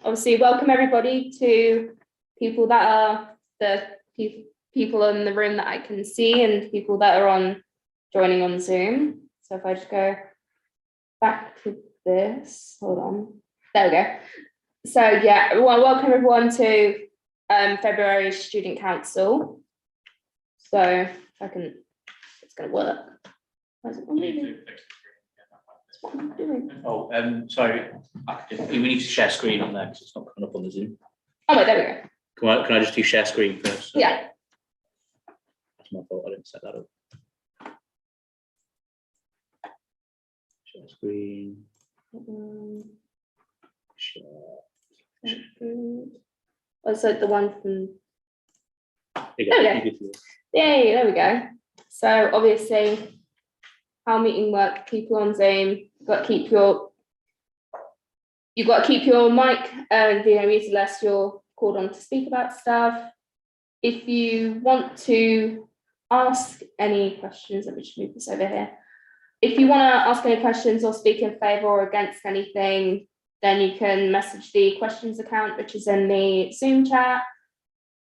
obviously welcome everybody to people that are the people in the room that I can see and people that are joining on Zoom. So if I just go back to this, hold on, there we go. So yeah, well, welcome everyone to February Student Council. So if I can, it's going to work. Why is it not moving? What am I doing? Oh, sorry. We need to share screen on there because it's not coming up on the Zoom. Oh, wait, there we go. Can I just do share screen first? Yeah. That's my fault. I didn't set that up. Share screen. Share. Was it the one from? There we go. Yay, there we go. So obviously, how meeting work, people on Zoom, you've got to keep your mic and video muted unless you're called on to speak about stuff. If you want to ask any questions, let me just move this over here. If you want to ask any questions or speak in favour or against anything, then you can message the questions account, which is in the Zoom chat.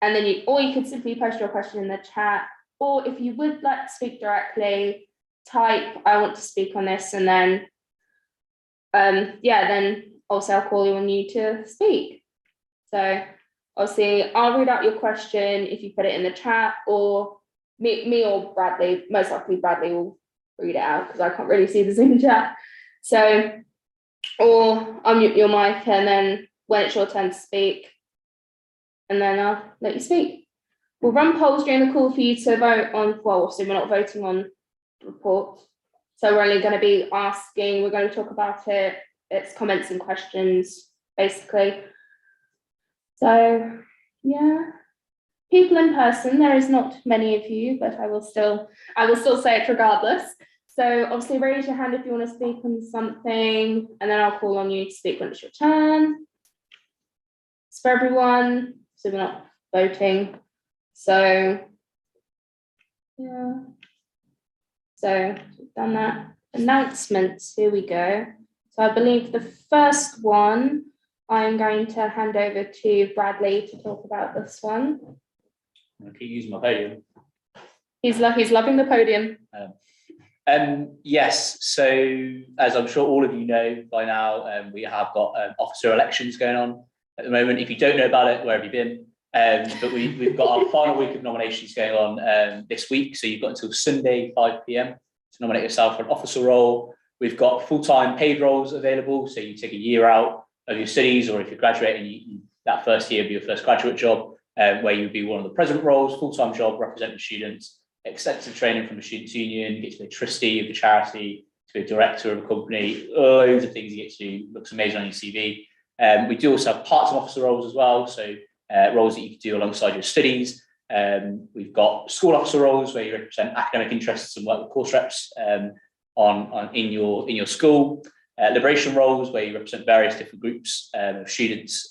And then you can simply post your question in the chat. Or if you would like to speak directly, type, I want to speak on this, and then, then also I'll call on you to speak. So obviously I'll read out your question if you put it in the chat, or me or Bradley, most likely Bradley will read it out because I can't really see the Zoom chat. So, or I'll mute your mic and then when it's your turn to speak, and then I'll let you speak. We'll run polls during the call for you to vote on, well, so we're not voting on report. So we're only going to be asking, we're going to talk about it, it's comments and questions, basically. So, yeah. People in person, there is not many of you, but I will still say it regardless. So obviously raise your hand if you want to speak on something, and then I'll call on you to speak when it's your turn. It's for everyone, so we're not voting. So, yeah. So we've done that. Announcements, here we go. So I believe the first one, I'm going to hand over to Bradley to talk about this one. I'm going to keep using my podium. He's loving the podium. Yes, so as I'm sure all of you know by now, we have got officer elections going on at the moment. If you don't know about it, where have you been? But we've got our final week of nominations going on this week. So you've got until Sunday, 5 p.m. to nominate yourself for an officer role. We've got full-time paid roles available. So you take a year out of your studies, or if you're graduating, that first year will be your first graduate job, where you'd be one of the president roles, full-time job representing students, extensive training from the Students' Union, you get to be a trustee of the charity, to be a director of a company, loads of things you get to do. Looks amazing on your CV. We do also have part-time officer roles as well. So roles that you can do alongside your studies. We've got school officer roles where you represent academic interests and work with course reps in your school. Liberation roles where you represent various different groups of students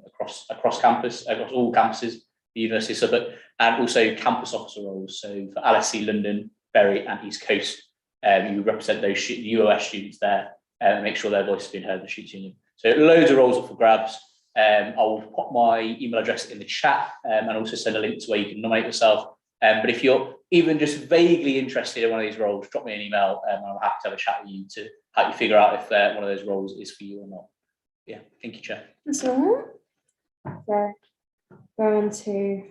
across campus, across all campuses, the University of Suffolk, and also campus officer roles. So for LSE London, Bury, and East Coast, you represent those UOS students there and make sure their voice has been heard in the Students' Union. So loads of roles up for grabs. I will pop my email address in the chat and also send a link to where you can nominate yourself. But if you're even just vaguely interested in one of these roles, drop me an email and I'm happy to have a chat with you to help you figure out if one of those roles is for you or not. Yeah, thank you, Chair. That's all right. So go on to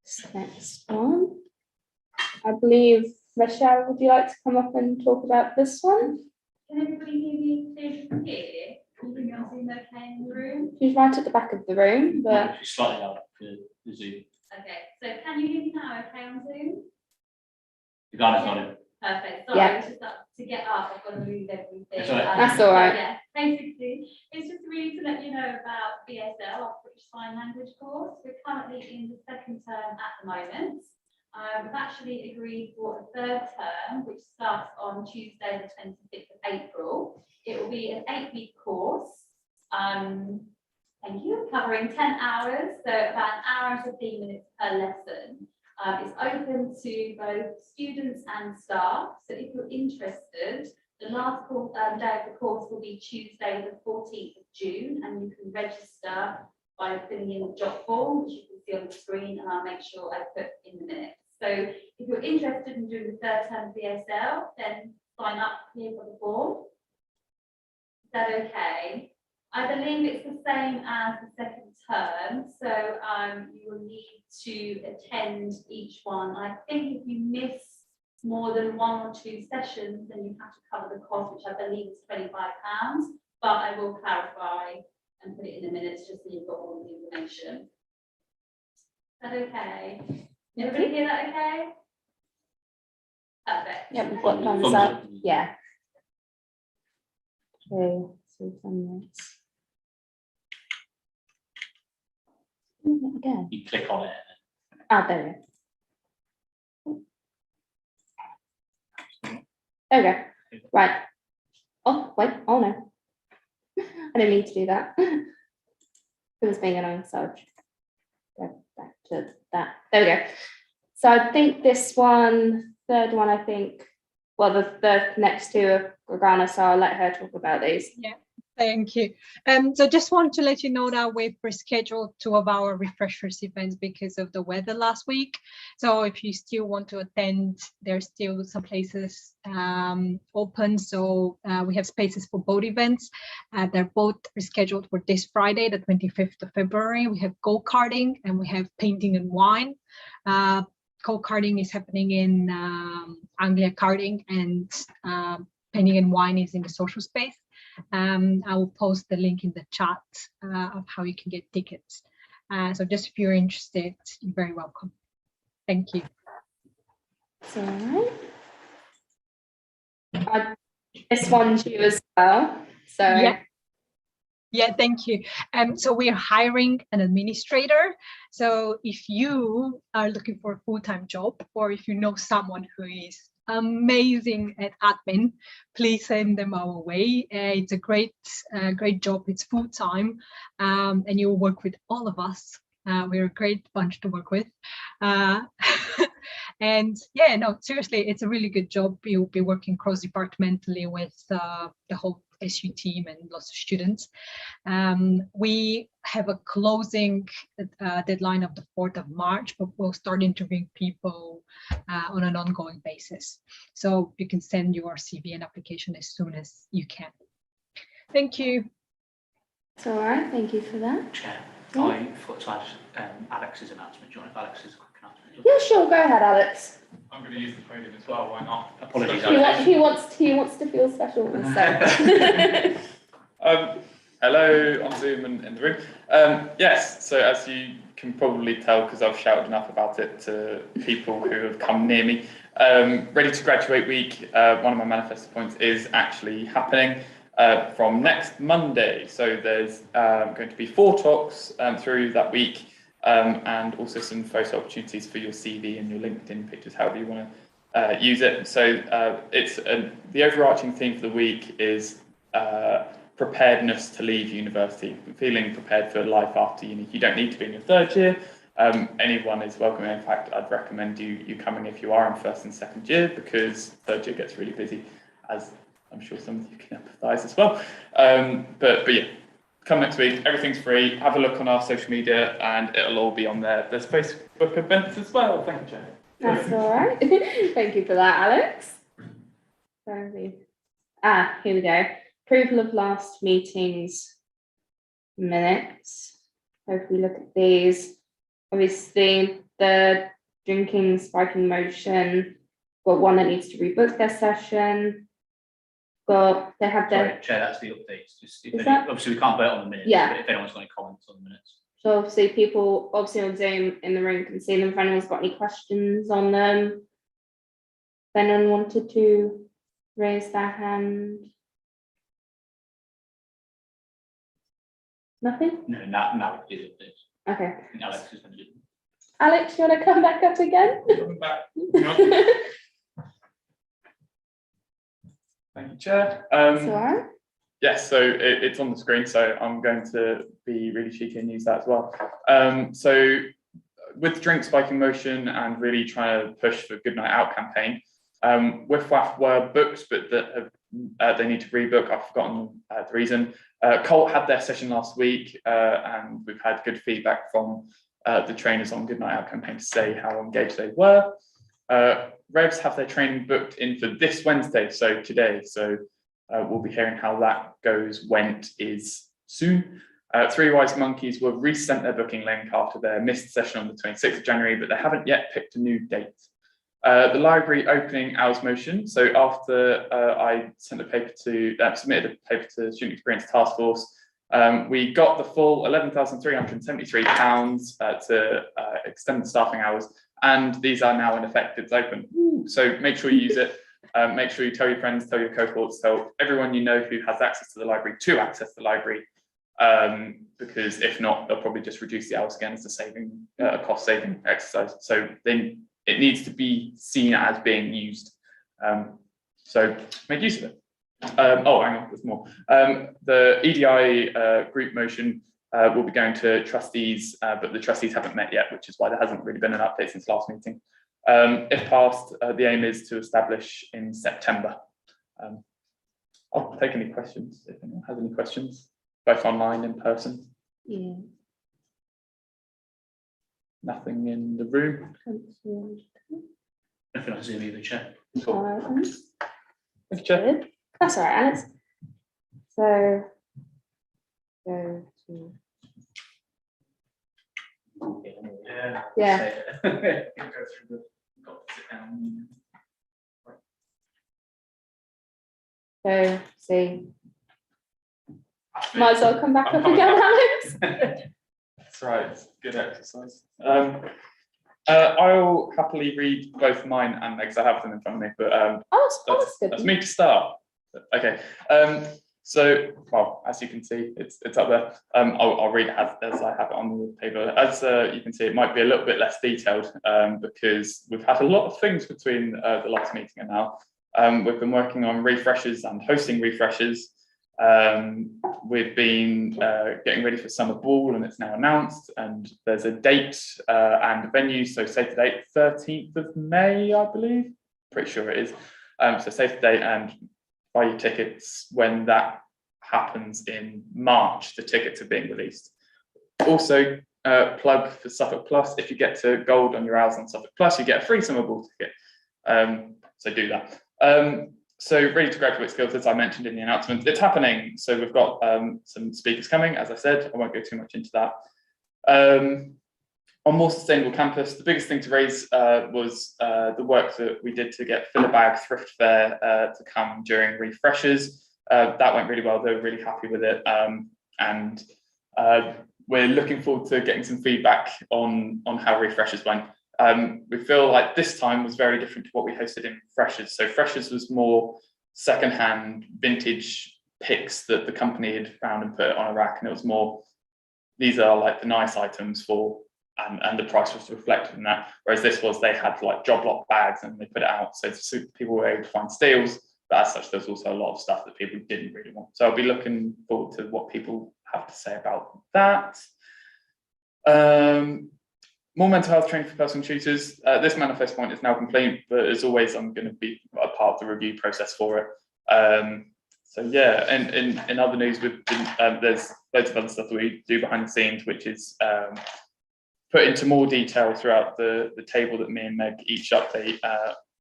this next one. I believe, Michelle, would you like to come up and talk about this one? Can everybody hear me clearly from here? Everything else in okay in the room? She's right at the back of the room, but Slightly out for the Zoom. Okay, so can you hear me now okay on Zoom? The guy got it. Perfect. Sorry, Yeah. it's just to get up, I've got to move everything. That's all right. That's all right. Yeah, basically, it's just really to let you know about BSL, our British Sign Language course. We're currently in the second term at the moment. We've actually agreed for a third term, which starts on Tuesday, the 26th of April. It will be an 8-week course. Thank you. Covering 10 hours, so about an hour and 15 minutes per lesson. It's open to both students and staff. So if you're interested, The last day of the course will be Tuesday, the 14th of June, and you can register by filling in the job form, which you can see on the screen, and I'll make sure I put in the minutes. So if you're interested in doing the third term BSL, then sign up here for the form. Is that okay? I believe it's the same as the second term, so you will need to attend each one. I think if you miss more than 1 or 2 sessions, then you have to cover the cost, which I believe is £25, but I will clarify and put it in the minutes just so you've got all the information. Is that okay? Everybody hear that okay? Perfect. Yep, we've got thumbs up. Yeah. Okay, so 10 minutes. Again. You click on it. Ah, there we go. There we go. Right. Oh, wait. Oh, no. I didn't mean to do that. It was being annoying, so go back to that. There we go. So I think this one, third one, I think, well, the next two are Gorgana, so I'll let her talk about these. Yeah, thank you. So just want to let you know that we've rescheduled 2 of our refreshers events because of the weather last week. So if you still want to attend, there's still some places open. So we have spaces for both events. They're both rescheduled for this Friday, the 25th of February. We have go-karting and we have painting and wine. Go-karting is happening in Anglia Karting, and painting and wine is in the social space. I will post the link in the chat of how you can get tickets. So just if you're interested, you're very welcome. Thank you. It's all right. This one's you as well. So Yeah, thank you. So we are hiring an administrator. So if you are looking for a full-time job, or if you know someone who is amazing at admin, please send them our way. It's a great job. It's full-time, and you'll work with all of us. We're a great bunch to work with. And yeah, no, seriously, it's a really good job. You'll be working cross-departmentally with the whole SU team and lots of students. We have a closing deadline of the 4th of March, but we'll start interviewing people on an ongoing basis. So you can send your CV and application as soon as you can. Thank you. it's all right. Thank you for that. Chair, Yeah. I forgot to add Alex's announcement. Do you want if Alex's quick announcement? Yeah, sure. Go ahead, Alex. I'm going to use the podium as well, why not? Apologies, He wants to feel special. So. Hello on Zoom and in the room. Yes, so as you can probably tell, because I've shouted enough about it to people who have come near me, Ready to Graduate Week, one of my manifesto points is actually happening from next Monday. So there's going to be 4 talks through that week, and also some photo opportunities for your CV and your LinkedIn pictures, however you want to use it. So it's the overarching theme for the week is preparedness to leave university, feeling prepared for life after uni. You don't need to be in your 3rd year. Anyone is welcome. In fact, I'd recommend you coming if you are in 1st and 2nd year, because 3rd year gets really busy, as I'm sure some of you can empathise as well. But yeah, come next week. Everything's free. Have a look on our social media, and it'll all be on there. There's Facebook events as well. Thank you, Chair. That's all right. Thank you for that, Alex. Here we go. Approval of last meeting's minutes. So if we look at these, obviously the drinking spiking motion, got one that needs to rebook their session. They have their. Sorry, Chair, that's the updates. Just Is obviously we can't vote on the minutes. Yeah. But if anyone's got any comments on the minutes. So obviously people obviously on Zoom in the room can see them if anyone's got any questions on them. If anyone wanted to raise their hand. Nothing? No, now it is updates. Okay. I think Alex is going to do them. Alex, you want to come back up again? Coming back. Thank you, Chair. It's all right. Yes, so it's on the screen, so I'm going to be really cheeky and use that as well. So with the drink spiking motion and really trying to push for Good Night Out campaign, WIFWAF were booked, but that they need to rebook. I've forgotten the reason. Colt had their session last week, and we've had good feedback from the trainers on Good Night Out campaign to say how engaged they were. Revs have their training booked in for this Wednesday, so today. So we'll be hearing how that goes. Went is soon. Three Wise Monkeys were resent their booking link after their missed session on the 26th of January, but they haven't yet picked a new date. The library opening hours motion. So after I sent a paper to, submitted a paper to the Student Experience Task Force, we got the full £11,373 to extend the staffing hours, and these are now in effect. It's open. So make sure you use it. Make sure you tell your friends, tell your cohorts, tell everyone you know who has access to the library to access the library. Because if not, they'll probably just reduce the hours again as a cost saving exercise. So then it needs to be seen as being used. So make use of it. Oh, hang on, there's more. The EDI group motion will be going to trustees, but the trustees haven't met yet, which is why there hasn't really been an update since last meeting. If passed, the aim is to establish in September. I'll take any questions if anyone has any questions, both online and in person. Yeah. Nothing in the room. Nothing on Zoom either, Chair. Cool. Thank you, Chair. Good. That's all right, Alex. So go to yeah. So see. Might as well come back up again, Alex. That's right, it's good exercise. I'll happily read both mine and Meg's. I have them in front of me, but That's good. that's me to start. Okay. So, well, as you can see, it's up there. I'll read it as I have it on the paper. As you can see, it might be a little bit less detailed because we've had a lot of things between the last meeting and now. We've been working on refreshers and hosting refreshers. We've been getting ready for summer ball, and it's now announced, and there's a date and a venue. So save the date, 13th of May, I believe. Pretty sure it is. So save the date and buy your tickets when that happens in March. The tickets are being released. Also, plug for Suffolk Plus. If you get to gold on your hours on Suffolk Plus, you get a free summer ball ticket. So do that. So Ready to Graduate Skills, as I mentioned in the announcement, it's happening. So we've got some speakers coming, as I said. I won't go too much into that. On More Sustainable Campus, the biggest thing to raise was the work that we did to get Philibag Thrift Fair to come during refreshers. That went really well. They were really happy with it. And we're looking forward to getting some feedback on how refreshers went. We feel like this time was very different to what we hosted in freshers. So freshers was more secondhand vintage picks that the company had found and put on a rack, and it was more, these are like the nice items for, and the price was reflected in that. Whereas this was, they had like job lot bags and they put it out, so people were able to find steals, but as such there's also a lot of stuff that people didn't really want. So I'll be looking forward to what people have to say about that. More mental health training for personal tutors. This manifest point is now complete, but as always, I'm going to be a part of the review process for it. So yeah, and in other news, we've been, there's loads of other stuff that we do behind the scenes, which is put into more detail throughout the table that me and Meg each update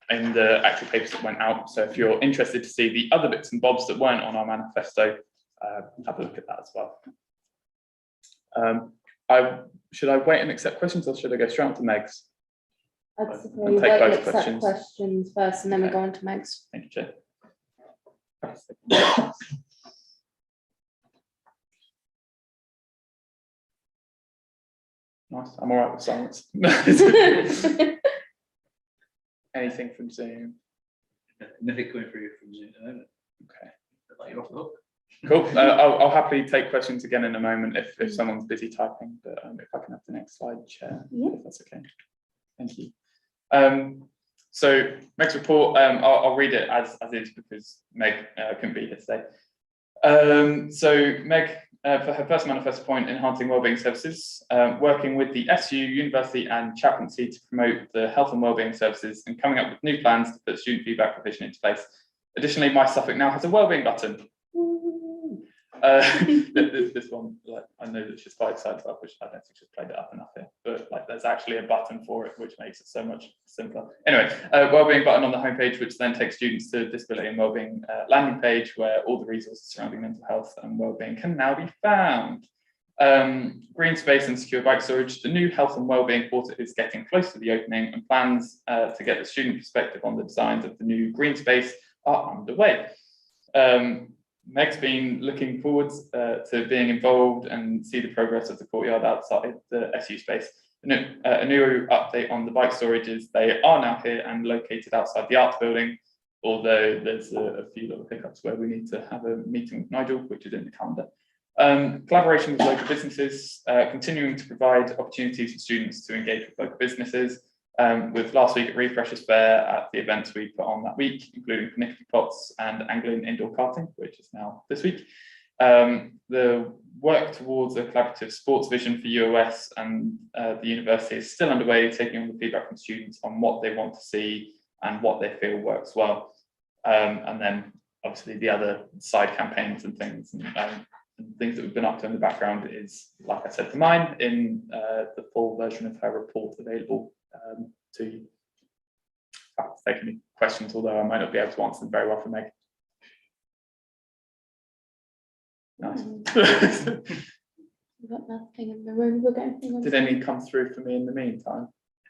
in the actual papers that went out. So if you're interested to see the other bits and bobs that weren't on our manifesto, have a look at that as well. Should I wait and accept questions, or should I go straight on to Meg's? I'd I'll say take wait both and accept questions. questions first, and then we go on to Meg's. Thank you, Chair. Nice, I'm all right with silence. Anything from Zoom? Nothing coming through from Zoom at the moment. Okay. Like you're off the hook. Cool. I'll happily take questions again in a moment if someone's busy typing, but if I can have the next slide, Chair, if that's okay. Thank you. So Meg's report, I'll read it as is because Meg couldn't be here today. So Meg, for her first manifesto point, enhancing wellbeing services, working with the SU, university and chaplaincy to promote the health and wellbeing services and coming up with new plans to put student feedback provision into place. Additionally, My Suffolk now has a wellbeing button. This one, like, I know that she's quite excited about, which I don't think she's played it up enough here, but like there's actually a button for it, which makes it so much simpler. Anyway, wellbeing button on the homepage, which then takes students to disability and wellbeing landing page, where all the resources surrounding mental health and wellbeing can now be found. Green space and secure bike storage. The new health and wellbeing portal is getting close to the opening, and plans to get the student perspective on the designs of the new green space are underway. Meg's been looking forward to being involved and see the progress of the courtyard outside the SU space. A new update on the bike storage is they are now here and located outside the arts building, although there's a few little hiccups where we need to have a meeting with Nigel, which is in the calendar. Collaboration with local businesses, continuing to provide opportunities for students to engage with local businesses. With last week at Refreshers Fair at the events we put on that week, including Pernickety Pots and Anglian Indoor Karting, which is now this week. The work towards a collaborative sports vision for UOS and the university is still underway, taking on the feedback from students on what they want to see and what they feel works well. And then obviously the other side campaigns and things and things that we've been up to in the background is, like I said, for mine in the full version of her report available to you. I'll take any questions, although I might not be able to answer them very well for Meg. Nice. We've got nothing in the room. We're going to Did any come through for me in the meantime?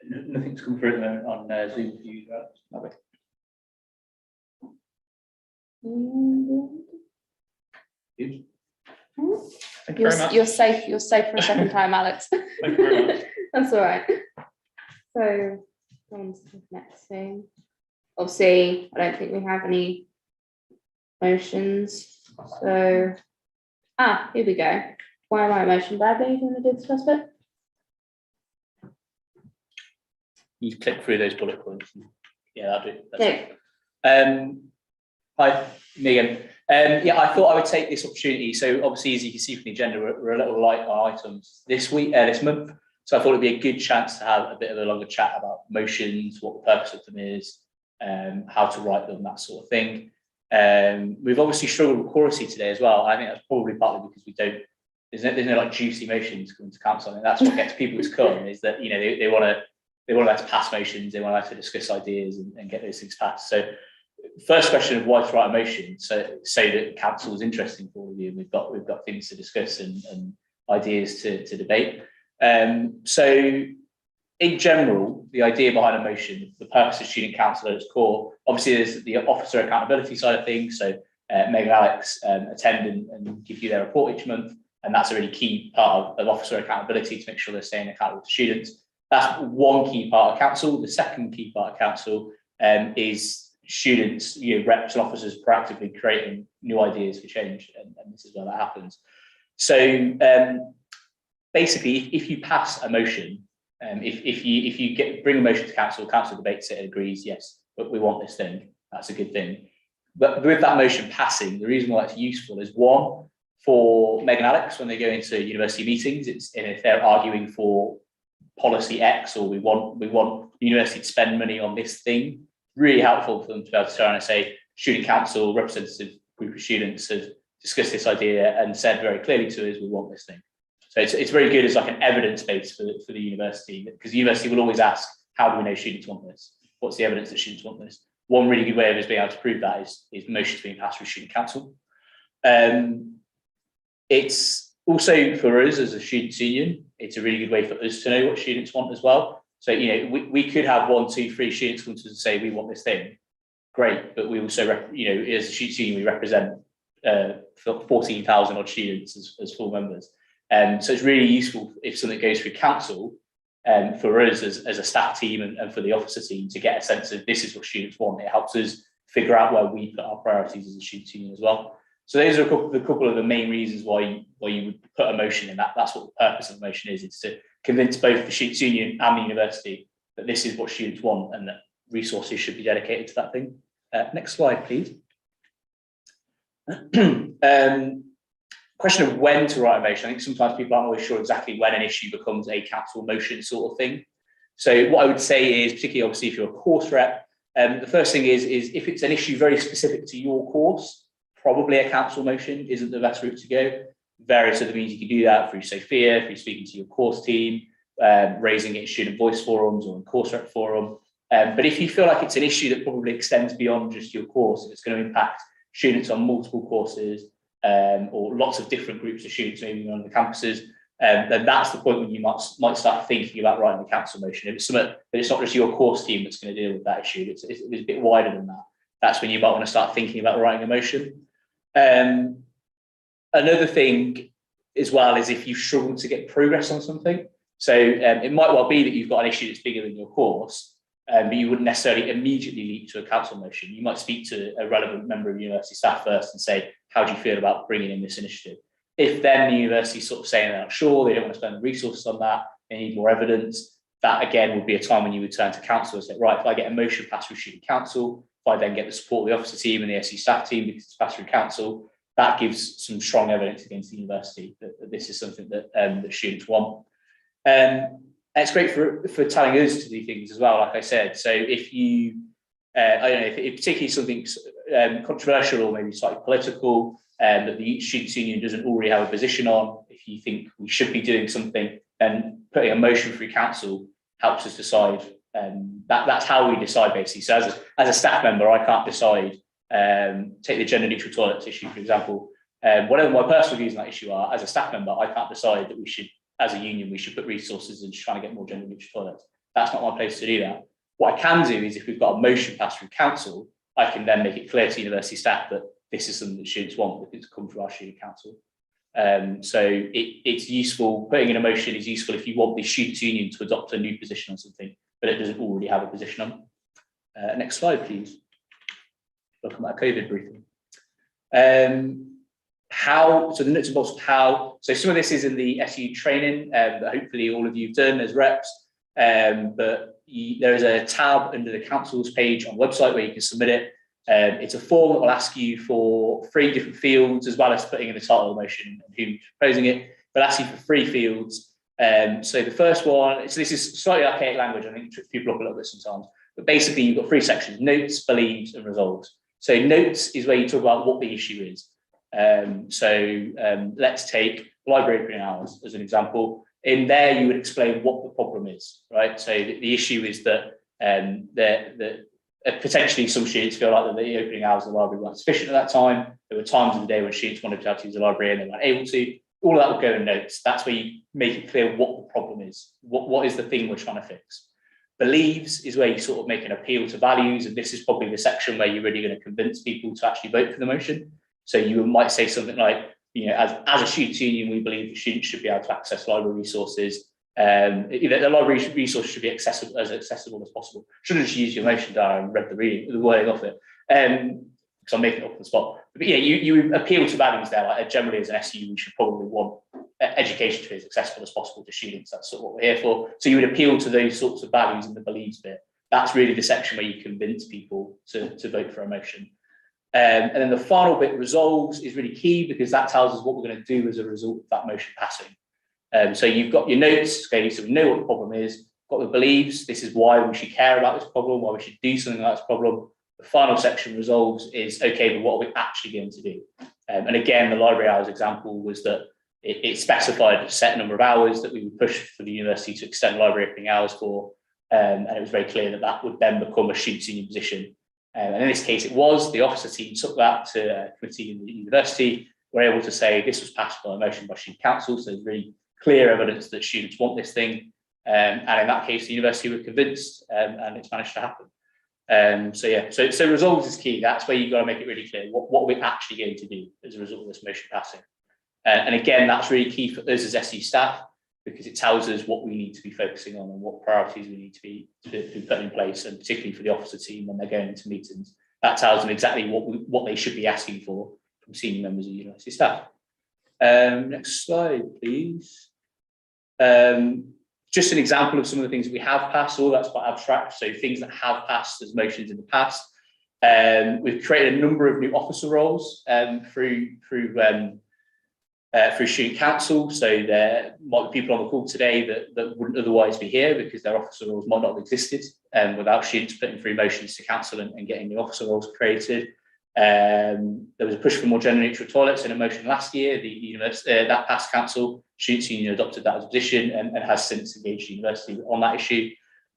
Nothing's come through on Zoom for you. Lovely. Thank you very much. You're safe. You're safe for a second time, Alex. Thank you very much. That's all right. So, on to the next thing. Obviously, I don't think we have any motions. So, here we go. Why am I motion? Bradley, do you want to do the first bit? You click through those bullet points. Yeah, that'll do. That's Okay. it. Hi, Megan. Yeah, I thought I would take this opportunity. So obviously, as you can see from the agenda, we're a little light on items this week, this month. So I thought it'd be a good chance to have a bit of a longer chat about motions, what the purpose of them is, how to write them, that sort of thing. We've obviously struggled with quality today as well. I think that's probably partly because we don't. There's no like juicy motions coming to council. And that's what gets people to come, is that, you know, they want to be able to pass motions, they want to discuss ideas and get those things passed. So first question of why to write a motion, so that council is interesting for all of you. We've got things to discuss and ideas to debate. So in general, the idea behind a motion, the purpose of student council at its core, obviously there's the officer accountability side of things. So Meg and Alex attend and give you their report each month. And that's a really key part of officer accountability, to make sure they're staying accountable to students. That's one key part of council. The second key part of council is students, reps and officers proactively creating new ideas for change. And this is where that happens. So basically, if you pass a motion, if you bring a motion to council debates it and agrees, yes, but we want this thing, that's a good thing. But with that motion passing, the reason why it's useful is, one, for Meg and Alex, when they go into university meetings, if they're arguing for policy X, or we want the university to spend money on this thing, really helpful for them to be able to turn and say, student council, representative group of students have discussed this idea and said very clearly to us, we want this thing. So it's very good as like an evidence base for the university, because the university will always ask, how do we know students want this? What's the evidence that students want this? One really good way of us being able to prove that is motions being passed through student council. It's also, for us as a students' union, it's a really good way for us to know what students want as well. So, we could have 1, 2, 3 students come to us and say, we want this thing. Great, but we also, as a students' union, we represent 14,000 odd students as full members. So it's really useful if something goes through council, for us as a staff team and for the officer team to get a sense of this is what students want. It helps us figure out where we put our priorities as a students' union as well. So those are a couple of the main reasons why you would put a motion in. That's what the purpose of the motion is. It's to convince both the students' union and the university that this is what students want and that resources should be dedicated to that thing. Next slide, please. Question of when to write a motion. I think sometimes people aren't always sure exactly when an issue becomes a council motion sort of thing. So what I would say is, particularly obviously if you're a course rep, the first thing is if it's an issue very specific to your course, probably a council motion isn't the best route to go. Various other means you can do that through Sophia, through speaking to your course team, raising it in student voice forums or in course rep forum. But if you feel like it's an issue that probably extends beyond just your course, it's going to impact students on multiple courses, or lots of different groups of students maybe on the campuses, then that's the point when you might start thinking about writing a council motion. If it's something that it's not just your course team that's going to deal with that issue, it's a bit wider than that. That's when you might want to start thinking about writing a motion. Another thing as well is if you struggle to get progress on something. So it might well be that you've got an issue that's bigger than your course, but you wouldn't necessarily immediately leap to a council motion. You might speak to a relevant member of university staff first and say, how do you feel about bringing in this initiative? If then the university is sort of saying they're not sure, they don't want to spend the resources on that, they need more evidence, that again would be a time when you would turn to council and say, right, if I get a motion passed through student council, if I then get the support of the officer team and the SE staff team because it's passed through council, that gives some strong evidence against the university that this is something that that students want. And it's great for telling us to do things as well, like I said. So if you, I don't know, if particularly something's controversial or maybe slightly political, that the Students' Union doesn't already have a position on, if you think we should be doing something, then putting a motion through council helps us decide. That's how we decide, basically. So as a staff member, I can't decide. Take the gender neutral toilets issue, for example. Whatever my personal views on that issue are, as a staff member, I can't decide that we should, as a union, we should put resources into trying to get more gender neutral toilets. That's not my place to do that. What I can do is if we've got a motion passed through council, I can then make it clear to university staff that this is something that students want because it's come through our student council. So it's useful, putting in a motion is useful if you want the Students' Union to adopt a new position on something, but it doesn't already have a position on. Next slide, please. Looking at a COVID briefing. So the nuts and bolts of how, so some of this is in the SU training that hopefully all of you have done as reps, but there is a tab under the council's page on the website where you can submit it. It's a form that will ask you for 3 different fields, as well as putting in the title of the motion and who's proposing it, but asks you for 3 fields. So the first one, so this is slightly archaic language, I think it trips people up a little bit sometimes, but basically you've got 3 sections: notes, believes, and resolves. So notes is where you talk about what the issue is. Let's take library opening hours as an example. In there, you would explain what the problem is, right? So the issue is that potentially some students feel like that the opening hours of the library weren't sufficient at that time. There were times of the day when students wanted to be able to use the library and they weren't able to. All of that will go in notes. That's where you make it clear what the problem is. What is the thing we're trying to fix? Believes is where you sort of make an appeal to values, and this is probably the section where you're really going to convince people to actually vote for the motion. So you might say something like, you know, as a students' union, we believe that students should be able to access library resources. The library resource should be accessible as possible. Shouldn't just use your motion down and read the wording off it, because I'm making it up on the spot. But yeah, you appeal to values there. Like generally, as an SU, we should probably want education to be as accessible as possible to students. That's sort of what we're here for. So you would appeal to those sorts of values in the beliefs bit. That's really the section where you convince people to vote for a motion. And then the final bit, resolves, is really key because that tells us what we're going to do as a result of that motion passing. So you've got your notes, okay, so we know what the problem is, got the believes, this is why we should care about this problem, why we should do something about this problem. The final section, resolves, is okay, but what are we actually going to do? And again, the library hours example was that it specified a set number of hours that we would push for the university to extend library opening hours for, and it was very clear that that would then become a students' union position. And in this case, it was. The officer team took that to a committee in the university, were able to say this was passed by a motion by student council, so there's really clear evidence that students want this thing. And in that case, the university were convinced, and it's managed to happen. So resolves is key. That's where you've got to make it really clear what are we actually going to do as a result of this motion passing. And again, that's really key for us as SU staff, because it tells us what we need to be focusing on and what priorities we need to be putting in place, and particularly for the officer team when they're going into meetings, that tells them exactly what they should be asking for from senior members of the university staff. Next slide, please. Just an example of some of the things that we have passed. All that's quite abstract, so things that have passed as motions in the past. We've created a number of new officer roles through Student Council. So there might be people on the call today that wouldn't otherwise be here because their officer roles might not have existed without students putting through motions to council and getting new officer roles created. There was a push for more gender neutral toilets in a motion last year. The university that passed council. Students' Union adopted that as a position and has since engaged the university on that issue.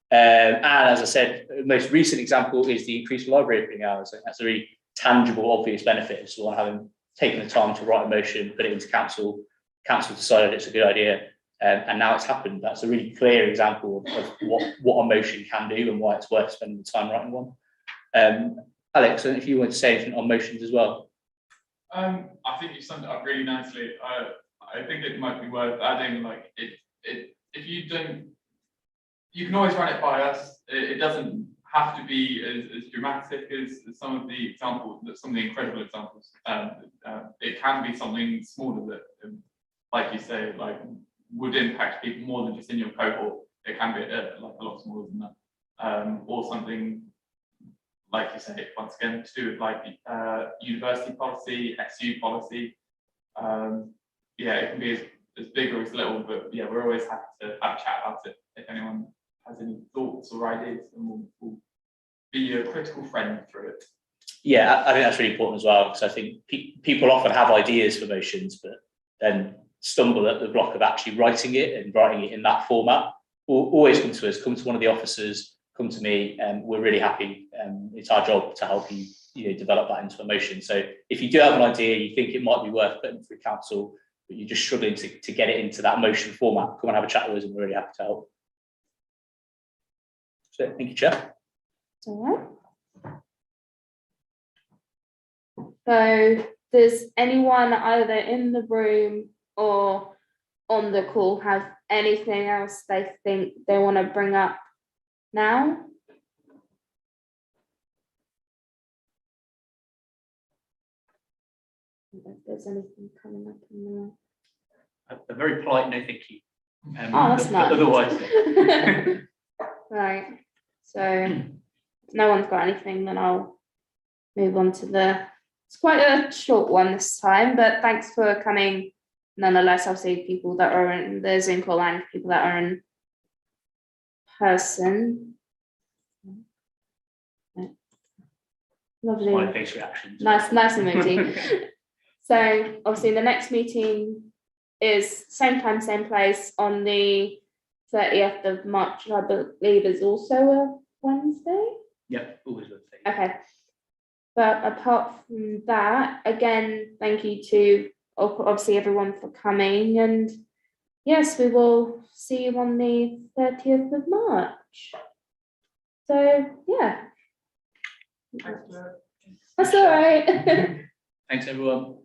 And as I said, the most recent example is the increased library opening hours. That's a really tangible, obvious benefit of someone having taken the time to write a motion, put it into council. Council decided it's a good idea, and now it's happened. That's a really clear example of what a motion can do and why it's worth spending the time writing one. Alex, if you want to say anything on motions as well. I think you summed it up really nicely. I think it might be worth adding, like, if you don't, you can always run it by us. It doesn't have to be as dramatic as some of the examples, some of the incredible examples. It can be something smaller that, like you say, like would impact people more than just in your cohort. It can be like a lot smaller than that, or something like you say, once again, to do with like university policy, SU policy. Yeah, it can be as big or as little, but yeah, we're always happy to have a chat about it if anyone has any thoughts or ideas, and we'll be a critical friend through it. Yeah, I think that's really important as well, because I think people often have ideas for motions, but then stumble at the block of actually writing it and writing it in that format. Always come to us, come to one of the officers, come to me, and we're really happy. It's our job to help you develop that into a motion. So if you do have an idea, you think it might be worth putting through council, but you're just struggling to get it into that motion format, come and have a chat with us, and we're really happy to help. So thank you, Chair. All right. So does anyone either in the room or on the call have anything else they think they want to bring up now? I don't know if there's anything coming up in the... A very polite no thank you. Oh, that's nice. Otherwise, Right, so if no one's got anything, then I'll move on to it's quite a short one this time, but thanks for coming. Nonetheless, I'll see people that are in the Zoom call and people that are in person. Lovely. my face reactions. Nice and moody. So obviously the next meeting is same time, same place on the 30th of March, I believe is also a Wednesday. Yeah, always Wednesday. Okay. But apart from that, again, thank you to obviously everyone for coming, and yes, we will see you on the 30th of March. So yeah. That's all right. Thanks everyone.